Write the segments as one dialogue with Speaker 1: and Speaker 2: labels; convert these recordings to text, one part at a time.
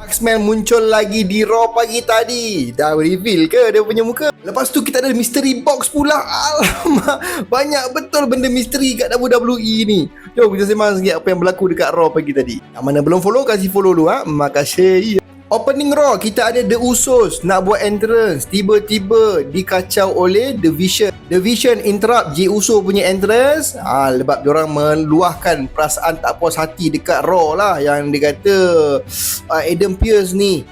Speaker 1: Axman muncul lagi di Raw pagi tadi. Dah reveal ke dia punya muka? Lepas tu kita ada mystery box pula. Alamak, banyak betul benda misteri kat WWE ni. Jom kita sembang sikit apa yang berlaku dekat Raw pagi tadi. Yang mana belum follow, kasih follow dulu ha. Makasih. Opening Raw, kita ada The Usos nak buat entrance. Tiba-tiba dikacau oleh The Vision. The Vision interrupt Jey Uso punya entrance. Sebab diorang meluahkan perasaan tak puas hati dekat Raw lah. Yang dia kata Adam Pearce ni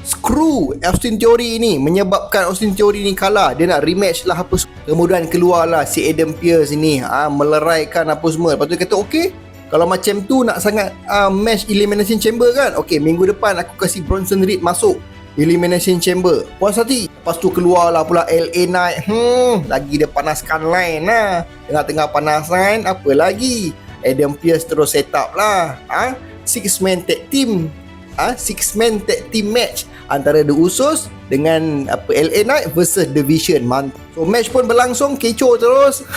Speaker 1: screw Austin Theory ni, menyebabkan Austin Theory ni kalah. Dia nak rematch lah apa semua. Kemudian keluarlah si Adam Pearce ni meleraikan apa semua. Lepas tu dia kata okey, kalau macam tu nak sangat match Elimination Chamber kan, okey, minggu depan aku kasih Bronson Reed masuk Elimination Chamber. Puas hati. Lepas tu keluarlah pula LA Knight. Lagi dia panaskan line lah. Tengah-tengah panas line, apa lagi, Adam Pearce terus set up lah 6-man tag team. 6-man tag team match antara The Usos dengan LA Knight versus The Vision. Mantap. So match pun berlangsung kecoh terus.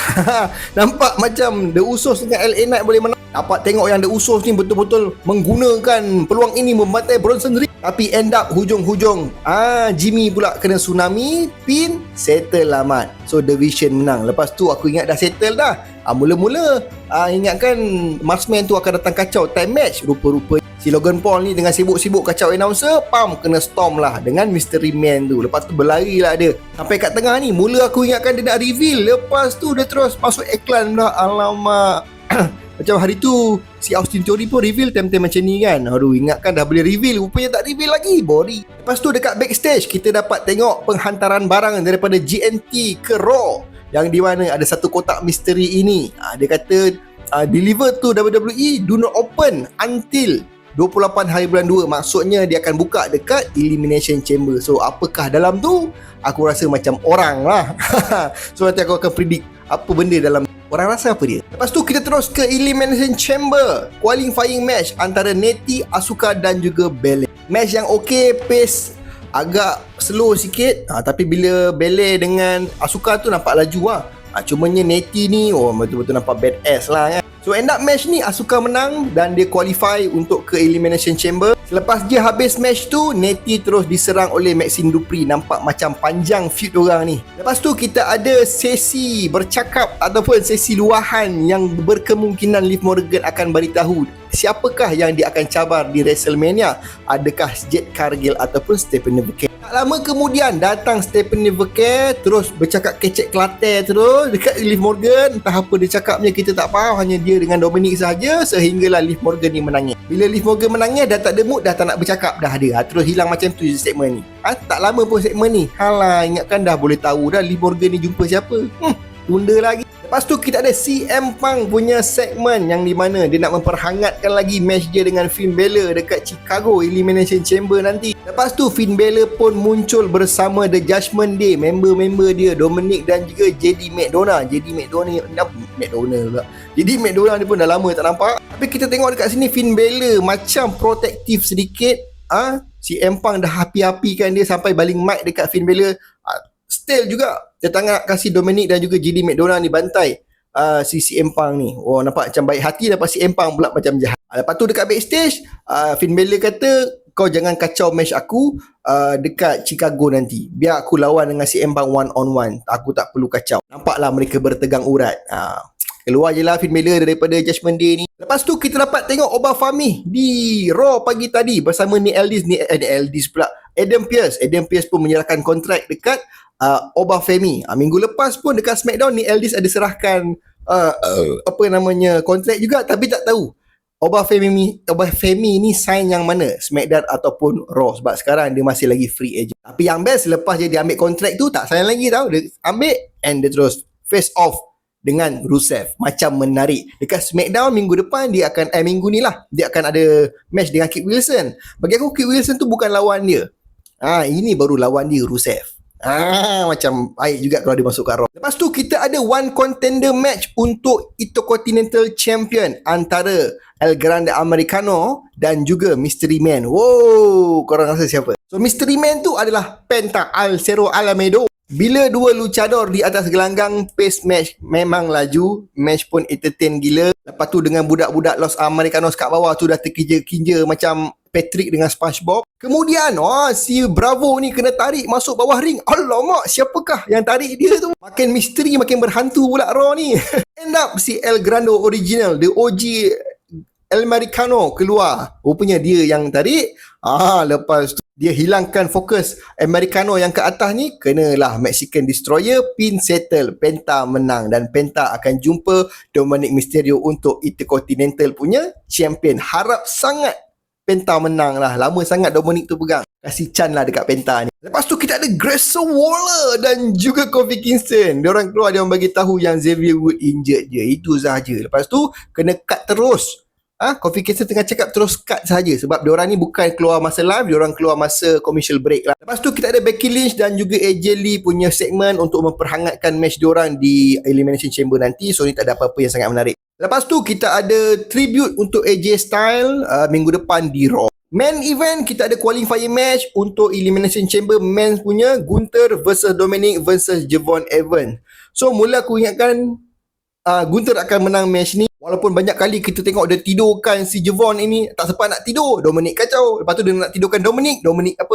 Speaker 1: Nampak macam The Usos dengan LA Knight boleh menang. Dapat tengok yang The Usos ni betul-betul menggunakan peluang ini membantai Bronson Reed. Tapi end up hujung-hujung Jimmy pula kena tsunami, pin, settle lah mat. So The Vision menang. Lepas tu aku ingat dah settle dah. Mula-mula ingatkan Marksman tu akan datang kacau time match. Rupa-rupa si Logan Paul ni dengan sibuk-sibuk kacau announcer, kena storm lah dengan Mystery Man tu. Lepas tu berlari lah dia. Sampai kat tengah ni, mula aku ingatkan dia nak reveal. Lepas tu dia terus masuk iklan dah. Alamak. Macam hari tu si Austin Theory pun reveal time-time macam ni kan. Aduh, ingatkan dah boleh reveal, rupanya tak reveal lagi. Boring. Lepas tu dekat backstage kita dapat tengok penghantaran barang daripada GNT ke Raw, yang di mana ada satu kotak misteri ini. Dia kata deliver to WWE, do not open until 28 hari bulan 2. Maksudnya dia akan buka dekat Elimination Chamber. So apakah dalam tu? Aku rasa macam orang lah. So nanti aku akan predict apa benda dalam. Orang rasa apa dia? Lepas tu kita terus ke Elimination Chamber, qualifying match antara Natty, Asuka dan juga Bayley. Match yang okey, pace agak slow sikit, tapi bila Bayley dengan Asuka tu nampak laju lah. Cumanya Natty ni betul-betul nampak badass lah kan. So end up match ni Asuka menang dan dia qualify untuk ke Elimination Chamber. Selepas dia habis match tu, Natty terus diserang oleh Maxine Dupri. Nampak macam panjang feud orang ni. Lepas tu kita ada sesi bercakap ataupun sesi luahan yang berkemungkinan Liv Morgan akan beritahu siapakah yang dia akan cabar di WrestleMania. Adakah Jade Cargill ataupun Stephanie McMahon. Tak lama kemudian datang Stephanie McMahon, terus bercakap kecek kelate terus dekat Liv Morgan. Entah apa dia cakapnya, kita tak faham. Hanya dia dengan Dominic sahaja, sehinggalah Liv Morgan ni menangis. Bila Liv Morgan menangis, dah tak ada mood, dah tak nak bercakap dah dia. Terus hilang macam tu segmen ni. Tak lama pun segmen ni. Ingatkan dah boleh tahu dah Liv Morgan ni jumpa siapa. Tunda lagi. Lepas tu kita ada CM Punk punya segmen yang di mana dia nak memperhangatkan lagi match dia dengan Finn Balor dekat Chicago Elimination Chamber nanti. Lepas tu Finn Balor pun muncul bersama The Judgment Day, member-member dia, Dominic dan juga JD McDonagh. JD McDonagh ni pun dah lama tak nampak. Tapi kita tengok dekat sini Finn Balor macam protektif sedikit. CM Punk dah happy-happykan dia sampai baling mic dekat Finn Balor. Still juga dia tak nak kasih Dominic dan juga JD McDonagh ni bantai si CM Punk ni. Nampak macam baik hati, lepas CM Punk pula macam jahat. Lepas tu dekat backstage Finn Balor kata, kau jangan kacau match aku dekat Chicago nanti. Biar aku lawan dengan CM Punk one on one. Aku tak perlu kacau. Nampaklah mereka bertegang urat. Keluar je lah Finn Balor daripada Judgment Day ni. Lepas tu kita dapat tengok Oba Fami di Raw pagi tadi bersama Nick Aldis pula, Adam Pearce. Adam Pearce pun menyerahkan kontrak dekat Oba Femi. Minggu lepas pun dekat SmackDown ni Aldis ada serahkan kontrak juga, tapi tak tahu Oba Femi ni sign yang mana, SmackDown ataupun Raw, sebab sekarang dia masih lagi free agent. Tapi yang best, lepas dia ambil kontrak tu tak sign lagi tau. Dia ambil and dia terus face off dengan Rusev. Macam menarik. Dekat SmackDown minggu depan dia akan minggu ni lah dia akan ada match dengan Kit Wilson. Bagi aku Kit Wilson tu bukan lawan dia. Ini baru lawan dia, Rusev. Macam baik juga kalau dia masuk kat Raw. Lepas tu kita ada one contender match untuk Intercontinental Champion antara El Grande Americano dan juga Mystery Man. Korang rasa siapa? So Mystery Man tu adalah Penta Al Cerro Alamedo. Bila dua luchador di atas gelanggang, pace match memang laju, match pun entertain gila. Lepas tu dengan budak-budak Los Americanos kat bawah tu dah terkinja-kinja macam Patrick dengan SpongeBob. Kemudian si Bravo ni kena tarik masuk bawah ring. Alamak, siapakah yang tarik dia tu? Makin misteri, makin berhantu pula Raw ni. End up si El Grande original, the OG El Americano keluar. Rupanya dia yang tarik. Lepas tu dia hilangkan fokus Americano yang ke atas ni, kenalah Mexican Destroyer, pin settle, Penta menang dan Penta akan jumpa Dominic Mysterio untuk Intercontinental punya champion. Harap sangat Penta menang lah. Lama sangat Dominic tu pegang. Kasih Chan lah dekat Penta ni. Lepas tu kita ada Grayson Waller dan juga Kofi Kingston. Diorang keluar, dia bagi tahu yang Xavier Woods injured je. Itu sahaja. Lepas tu kena cut terus. Kofi Kingston tengah cakap terus cut saja sebab diorang ni bukan keluar masa live, diorang keluar masa commercial break lah. Lepas tu kita ada Becky Lynch dan juga AJ Lee punya segmen untuk memperhangatkan match diorang di Elimination Chamber nanti. So ni tak ada apa-apa yang sangat menarik. Lepas tu kita ada tribute untuk AJ Styles minggu depan di Raw. Main event kita ada qualifying match untuk Elimination Chamber men's punya, Gunther versus Dominic versus Javon Evans. So mula aku ingatkan Gunther akan menang match ni. Walaupun banyak kali kita tengok dia tidurkan si Javon ini, tak sempat nak tidur, Dominic kacau. Lepas tu dia nak tidurkan Dominic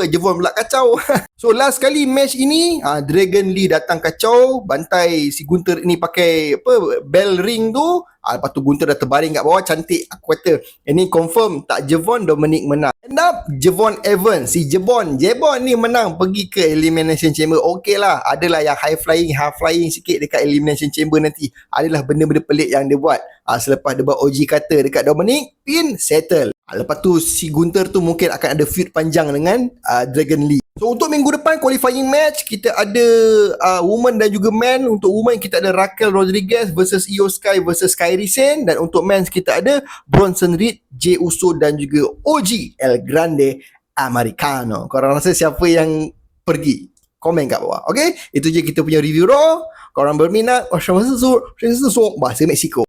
Speaker 1: Javon pula kacau. So last kali match ini Dragon Lee datang kacau, bantai si Gunther ini pakai bell ring tu. Lepas tu Gunther dah terbaring kat bawah, cantik. Aku kata ini confirm tak Javon, Dominic menang. End up Javon Evans, si Jebon ni menang, pergi ke Elimination Chamber. Okey lah, adalah yang high flying sikit dekat Elimination Chamber nanti. Adalah benda-benda pelik yang dia buat. Selepas dia buat OG kata dekat Dominic, pin settle. Lepas tu si Gunther tu mungkin akan ada feud panjang dengan Dragon Lee. So untuk minggu depan qualifying match kita ada woman dan juga man. Untuk woman kita ada Raquel Rodriguez versus Io Sky versus Kairi Sane, dan untuk men kita ada Bronson Reed, Jey Uso dan juga OG El Grande Americano. Korang rasa siapa yang pergi? Komen kat bawah. Okay, itu je kita punya review Raw. Korang berminat bahasa Mexico.